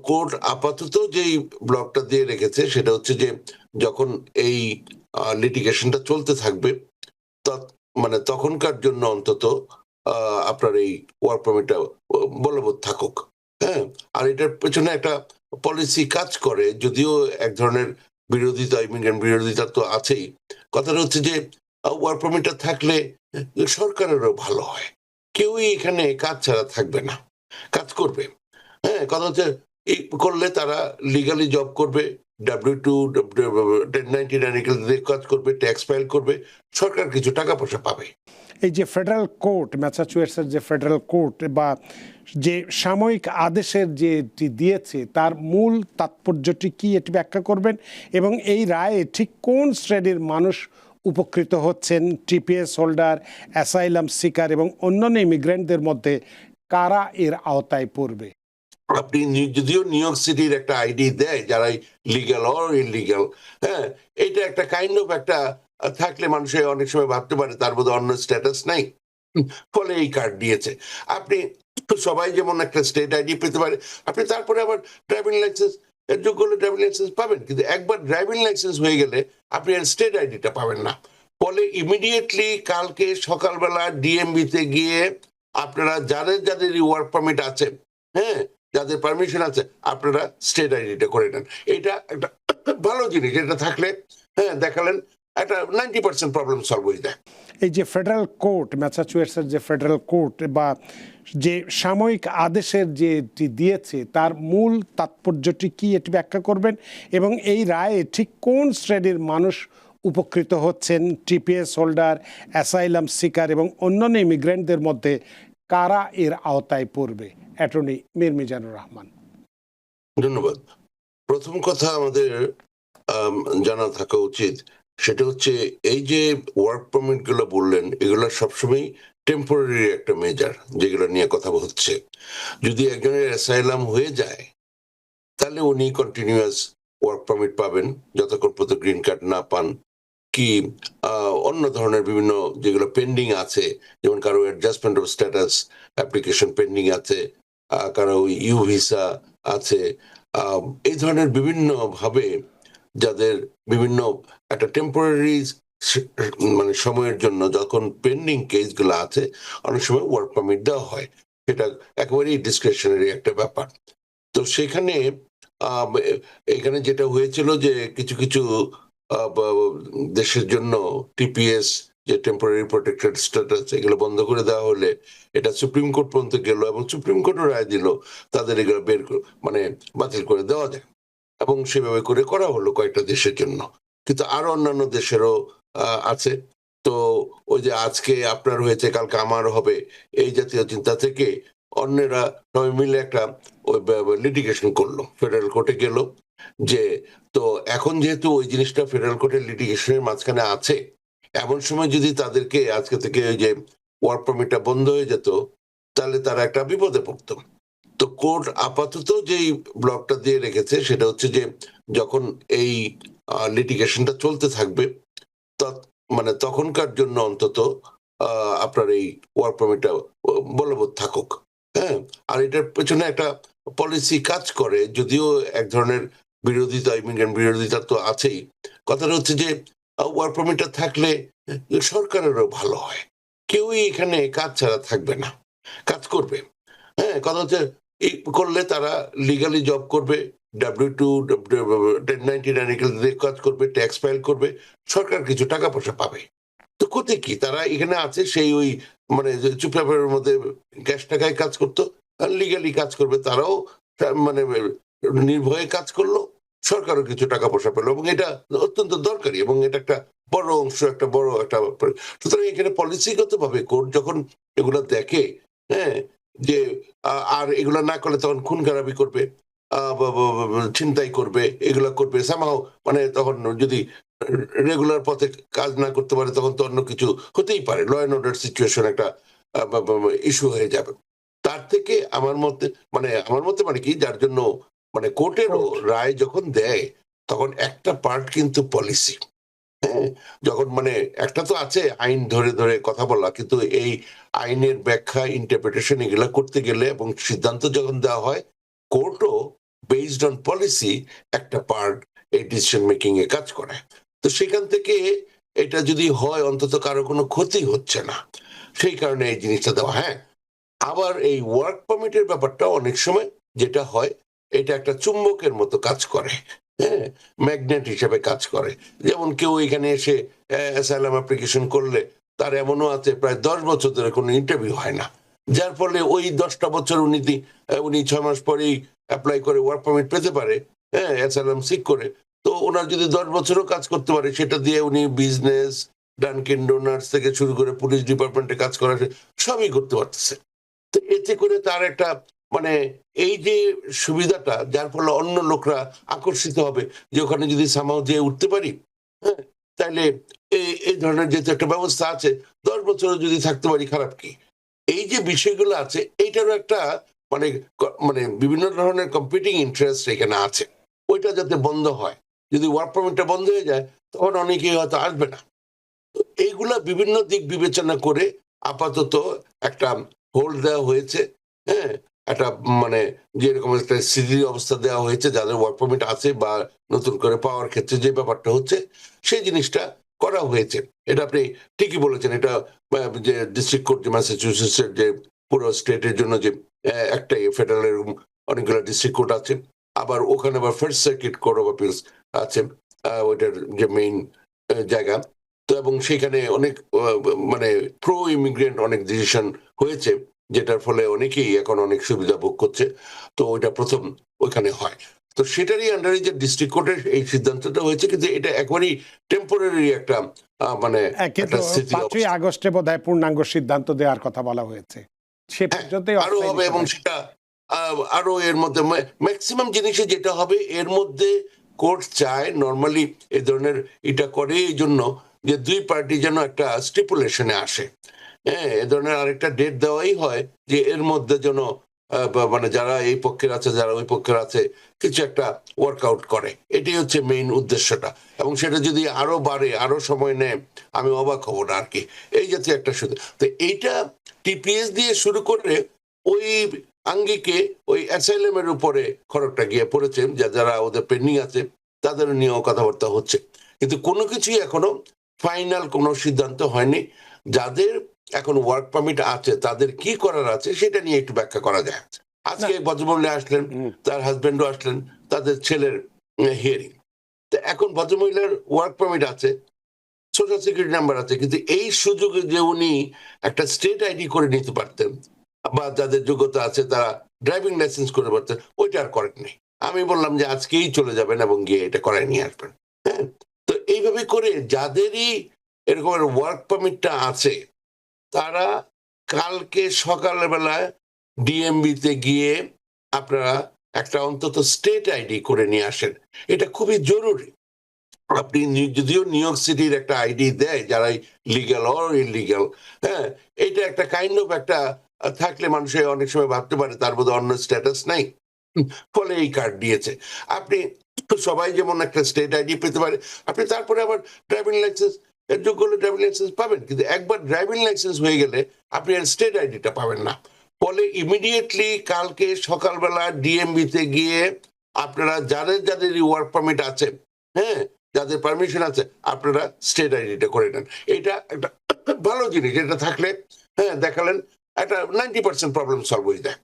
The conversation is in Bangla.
কোর্ট আপাতত যেই ব্লকটা দিয়ে রেখেছে সেটা হচ্ছে যে যখন এই লিটিগেশনটা চলতে থাকবে মানে তখনকার জন্য অন্তত আপনার এই ওয়ার্ক পারমিটটা বলবৎ থাকুক। হ্যাঁ, আর এটার পেছনে একটা পলিসি কাজ করে, যদিও এক ধরনের বিরোধিতা, ইমিগ্রেন্ট বিরোধিতা তো আছেই। কথাটা হচ্ছে যে ওয়ার্ক পারমিটটা থাকলে সরকারেরও ভালো হয়। কেউই এখানে কাজ ছাড়া থাকবে না, কাজ করবে। হ্যাঁ, কথা হচ্ছে এই করলে তারা লিগালি জব করবে, W2 1099 দিয়ে কাজ করবে, ট্যাক্স ফাইল করবে, সরকার কিছু টাকা পয়সা পাবে। এই যে ফেডারেল কোর্ট, ম্যাসাচুসেটসের যে ফেডারেল কোর্ট বা যে সাময়িক আদেশের যেটি দিয়েছে তার মূল তাৎপর্যটি কি, এটি ব্যাখ্যা করবেন? এবং এই রায়ে ঠিক কোন শ্রেণীর মানুষ উপকৃত হচ্ছেন, টিপিএস হোল্ডার, অ্যাসাইলাম সিকার এবং অন্যান্য ইমিগ্রেন্টদের মধ্যে কারা এর আওতায় পড়বে? আপনি যদিও নিউ ইয়র্ক সিটির একটা আইডি দেয় যারা লিগ্যাল অর ইলিগ্যাল, হ্যাঁ, এটা একটা কাইন্ড অফ একটা থাকলে মানুষের অনেক সময় ভাবতে পারে তার বোধহয় অন্য স্ট্যাটাস নাই, ফলে এই কার্ড দিয়েছে। আপনি সবাই যেমন একটা স্টেট আইডি পেতে পারে, আপনি তারপরে আবার ড্রাইভিং লাইসেন্স যোগ্য হলে ড্রাইভিং লাইসেন্স পাবেন, কিন্তু একবার ড্রাইভিং লাইসেন্স হয়ে গেলে আপনি আর স্টেট আইডিটা পাবেন না। ফলে ইমিডিয়েটলি কালকে সকালবেলা ডিএমভি তে গিয়ে আপনারা যাদের যাদের ওয়ার্ক পারমিট আছে, হ্যাঁ, যাদের পারমিশন আছে, আপনারা স্টেট আইডিটা করে নেন। এটা একটা ভালো জিনিস, এটা থাকলে হ্যাঁ দেখালেন একটা 90% প্রবলেম সলভ হয়ে যায়। এই যে ফেডারেল কোর্ট, ম্যাসাচুসেটসের যে ফেডারেল কোর্ট বা যে সাময়িক আদেশের যেটি দিয়েছে তার মূল তাৎপর্যটি কি, এটি ব্যাখ্যা করবেন? এবং এই রায়ে ঠিক কোন শ্রেণীর মানুষ উপকৃত হচ্ছেন, টিপিএস হোল্ডার, অ্যাসাইলাম সিকার এবং অন্যান্য ইমিগ্রেন্টদের মধ্যে কারা এর আওতায় পড়বে? অ্যাটর্নি মীর মিজানুর রহমান। ধন্যবাদ। প্রথম কথা আমাদের জানা থাকা উচিত, সেটা হচ্ছে এই যে ওয়ার্ক পারমিট গুলো বললেন, এগুলো সবসময় টেম্পোরারি একটা মেজার যেগুলো নিয়ে কথা হচ্ছে। যদি একজনের অ্যাসাইলাম হয়ে যায় তাহলে উনি কন্টিনিউয়াস ওয়ার্ক পারমিট পাবেন যতক্ষণ পর্যন্ত গ্রিন কার্ড না পান, কি অন্য ধরনের বিভিন্ন যেগুলো পেন্ডিং আছে, যেমন কারো adjustment of status application pending আছে, কারো ইউ ভিসা আছে, এই ধরনের বিভিন্ন ভাবে যাদের বিভিন্ন একটা টেম্পোরারি মানে সময়ের জন্য যখন পেন্ডিং কেসগুলো আছে, অনেক সময় ওয়ার্ক পারমিট দেওয়া হয়। সেটা একেবারেই ডিসক্রিশনারি একটা ব্যাপার। তো সেখানে এখানে যেটা হয়েছিল যে কিছু কিছু দেশের জন্য টিপিএস যে টেম্পোরারি প্রোটেক্টেড স্ট্যাটাস, এগুলো বন্ধ করে দেওয়া হলে এটা সুপ্রিম কোর্ট পর্যন্ত গেল এবং সুপ্রিম কোর্টও রায় দিল তাদের এগুলো মানে বাতিল করে দেওয়া যায়, এবং সেভাবে করে করা হলো কয়েকটা দেশের জন্য। কিন্তু আরো অন্যান্য দেশেরও আছে। তো ওই যে আজকে আপনার হয়েছে কালকে আমার হবে, এই জাতীয় চিন্তা থেকে অন্যেরা সবাই মিলে একটা লিটিগেশন করলো, ফেডারেল কোর্টে গেল। যে তো এখন যেহেতু ওই জিনিসটা ফেডারেল কোর্টের লিটিগেশনের মাঝখানে আছে, এমন সময় যদি তাদেরকে আজকে থেকে ওই যে ওয়ার্ক পারমিটটা বন্ধ হয়ে যেত, তাহলে তারা একটা বিপদে পড়তো। তো কোর্ট আপাতত যেই ব্লকটা দিয়ে রেখেছে সেটা হচ্ছে যে যখন এই লিটিগেশনটা চলতে থাকবে মানে তখনকার জন্য অন্তত আপনার এই ওয়ার্ক পারমিটটা বলবৎ থাকুক। হ্যাঁ, আর এটার পেছনে একটা পলিসি কাজ করে, যদিও এক ধরনের বিরোধিতা, ইমিগ্রেন্ট বিরোধিতা তো আছেই। কথাটা হচ্ছে যে ওয়ার্ক পারমিটটা থাকলে সরকারেরও ভালো হয়। কেউই এখানে কাজ ছাড়া থাকবে না, কাজ করবে। হ্যাঁ, কথা হচ্ছে এই করলে তারা লিগালি জব করবে, W2 1099 দিয়ে কাজ করবে, ট্যাক্স ফাইল করবে, সরকার কিছু টাকা পয়সা পাবে। তো ক্ষতি কি? তারা এখানে আছে সেই ওই মানে চুপচাপের মধ্যে ক্যাশ টাকায় কাজ করতো, লিগালি কাজ করবে, তারাও মানে নির্ভয়ে কাজ করলো, সরকারও কিছু টাকা পয়সা পেলো, এবং এটা অত্যন্ত দরকারি এবং এটা একটা বড় অংশ, একটা বড় একটা। সুতরাং এখানে পলিসিগত ভাবে কোর্ট যখন এগুলো দেখে, হ্যাঁ, যে আর এগুলা না করলে তখন খুন খারাপি করবে, ছিনতাই করবে, এগুলা করবে সামহাও, মানে তখন যদি রেগুলার পথে কাজ না করতে পারে তখন তো অন্য কিছু হতেই পারে, ল অ্যান্ড অর্ডার সিচুয়েশন একটা ইস্যু হয়ে যাবে। তার থেকে আমার মতে মানে কি, যার জন্য মানে কোর্টেরও রায় যখন দেয় তখন একটা পার্ট কিন্তু পলিসি। হ্যাঁ, যখন মানে একটা তো আছে আইন ধরে ধরে কথা বলা, কিন্তু এই আইনের ব্যাখ্যা, ইন্টারপ্রিটেশন এগুলা করতে গেলে এবং সিদ্ধান্ত যখন দেওয়া হয়, কোর্টও বেসড অন পলিসি একটা পার্ট এই ডিসিশন মেকিং এ কাজ করে। তো সেখান থেকে এটা যদি হয় অন্তত কারো কোনো ক্ষতি হচ্ছে না, সেই কারণে এই জিনিসটা দেওয়া। হ্যাঁ, আবার এই ওয়ার্ক পারমিটের ব্যাপারটা অনেক সময় যেটা হয়, এটা একটা চুম্বকের মতো কাজ করে, হ্যাঁ, ম্যাগনেট হিসেবে কাজ করে। যেমন কেউ এখানে এসে অ্যাসাইলাম অ্যাপ্লিকেশন করলে তার এমনও আছে প্রায় 10 বছর ধরে কোনো ইন্টারভিউ হয় না, যার ফলে ওই 10টা বছর উনি 6 মাস পরেই অ্যাপ্লাই করে ওয়ার্ক পারমিট পেতে পারে, হ্যাঁ, অ্যাসাইলাম সিক করে। তো ওনার যদি 10 বছরও কাজ করতে পারে, সেটা দিয়ে উনি বিজনেস, ডানকিন ডোনার্স থেকে শুরু করে পুলিশ ডিপার্টমেন্টে কাজ করা সবই করতে পারতেছে। তো এতে করে তার একটা মানে এই যে সুবিধাটা, যার ফলে অন্য লোকরা আকর্ষিত হবে যে ওখানে যদি সামাও যেয়ে উঠতে পারি, হ্যাঁ, তাইলে এই ধরনের যেহেতু একটা ব্যবস্থা আছে, 10 বছরও যদি থাকতে পারি খারাপ কি। এই যে বিষয়গুলো আছে, এইটারও একটা মানে মানে বিভিন্ন ধরনের কম্পিটিং ইন্টারেস্ট এখানে আছে। ওইটা যাতে বন্ধ হয়, যদি ওয়ার্ক পারমিটটা বন্ধ হয়ে যায় তখন অনেকেই হয়তো আসবে না। এইগুলা বিভিন্ন দিক বিবেচনা করে আপাতত একটা হোল্ড দেওয়া হয়েছে, হ্যাঁ, একটা মানে যেরকম একটা স্থিতির অবস্থা দেওয়া হয়েছে যাদের ওয়ার্ক পারমিট আছে বা নতুন করে পাওয়ার ক্ষেত্রে যে ব্যাপারটা হচ্ছে সেই জিনিসটা করা হয়েছে। এটা আপনি ঠিকই বলেছেন। এটা যে ডিস্ট্রিক্ট কোর্ট যে ম্যাসাচুসেটসের যে পুরো স্টেটের জন্য যে একটাই ফেডারেল এরকম অনেকগুলো ডিস্ট্রিক্ট কোর্ট আছে, আবার ওখানে আবার ফার্স্ট সার্কিট কোর্ট অফ আপিলস আছে, ওইটার যে মেইন জায়গা। তো এবং সেখানে অনেক মানে প্রো ইমিগ্রেন্ট অনেক ডিসিশন হয়েছে, যেটার ফলে অনেকেই এখন অনেক সুবিধা ভোগ করছে। তো ওইটা প্রথম ওইখানে হয়। তো সেটারই আন্ডারে যে ডিস্ট্রিক্ট কোর্টের এই সিদ্ধান্তটা হয়েছে, কিন্তু এটা একবারই টেম্পোরারি একটা মানে কিন্তু একটা স্থিতি 5ই অবস্থা। আগস্টে বোধহয় পূর্ণাঙ্গ সিদ্ধান্ত দেওয়ার কথা বলা হয়েছে, সে হ্যাঁ, পর্যন্তই আরো হবে এবং সেটা আরো এর মধ্যে ম্যাক্সিমাম জিনিসে যেটা হবে এর মধ্যে কোর্ট চায় নর্মালি এই ধরনের এটা করে এই জন্য যে দুই পার্টি যেন একটা স্টিপুলেশনে আসে। হ্যাঁ, এ ধরনের আরেকটা ডেট দেওয়াই হয় যে এর মধ্যে যেন মানে যারা এই পক্ষের আছে যারা ওই পক্ষের আছে কিছু একটা ওয়ার্কআউট করে। এটাই হচ্ছে মেইন উদ্দেশ্যটা। এবং সেটা যদি আরো বাড়ে, আরো সময় নেয়, আমি অবাক হব না আর কি। এই জাতীয় একটা সুযোগ। তো এইটা টিপিএস দিয়ে শুরু করে ওই আঙ্গিকে ওই অ্যাসাইলামের উপরে খরচটা গিয়ে পড়েছে, যারা ওদের পেন্ডিং আছে তাদের নিয়েও কথাবার্তা হচ্ছে, কিন্তু কোনো কিছুই এখনো ফাইনাল কোনো সিদ্ধান্ত হয়নি। যাদের এখন ওয়ার্ক পারমিট আছে তাদের কি করার আছে সেটা নিয়ে একটু ব্যাখ্যা করা যায়। আজকে ভদ্রমহিলা আসলেন, তার হাজবেন্ডও আসলেন, তাদের ছেলের হিয়ারিং। তো এখন ভদ্রমহিলার ওয়ার্ক পারমিট আছে, সোশ্যাল সিকিউরিটি নাম্বার আছে, কিন্তু এই সুযোগে যে উনি একটা স্টেট আইডি করে নিতে পারতেন বা যাদের যোগ্যতা আছে তারা ড্রাইভিং লাইসেন্স করে পারতেন, ওইটা আর করেননি। আমি বললাম যে আজকেই চলে যাবেন এবং গিয়ে এটা করায় নিয়ে আসবেন। হ্যাঁ, তো এইভাবে করে যাদেরই এরকম ওয়ার্ক পারমিটটা আছে তারা কালকে সকালবেলায় ডিএমবি তে গিয়ে আপনারা একটা অন্তত স্টেট আইডি করে নিয়ে আসেন। এটা খুবই জরুরি। আপনি যদিও নিউ ইয়র্ক সিটির একটা আইডি দেয় যারা লিগ্যাল অর ইলিগ্যাল, হ্যাঁ, এটা একটা কাইন্ড অফ একটা থাকলে মানুষের অনেক সময় ভাবতে পারে তার বোধহয় অন্য স্ট্যাটাস নাই, ফলে এই কার্ড দিয়েছে। আপনি সবাই যেমন একটা স্টেট আইডি পেতে পারে, আপনি তারপরে আবার ড্রাইভিং লাইসেন্স যোগ্য হলে ড্রাইভিং লাইসেন্স পাবেন, কিন্তু একবার ড্রাইভিং লাইসেন্স হয়ে গেলে আপনি আর স্টেট আইডিটা পাবেন না। ফলে ইমিডিয়েটলি কালকে সকালবেলা ডিএমবি তে গিয়ে আপনারা যাদের যাদের ওয়ার্ক পারমিট আছে, হ্যাঁ, যাদের পারমিশন আছে, আপনারা স্টেট আইডিটা করে নেন। এটা একটা ভালো জিনিস। এটা থাকলে, হ্যাঁ, দেখালেন একটা 90% প্রবলেম সলভ হয়ে যায়।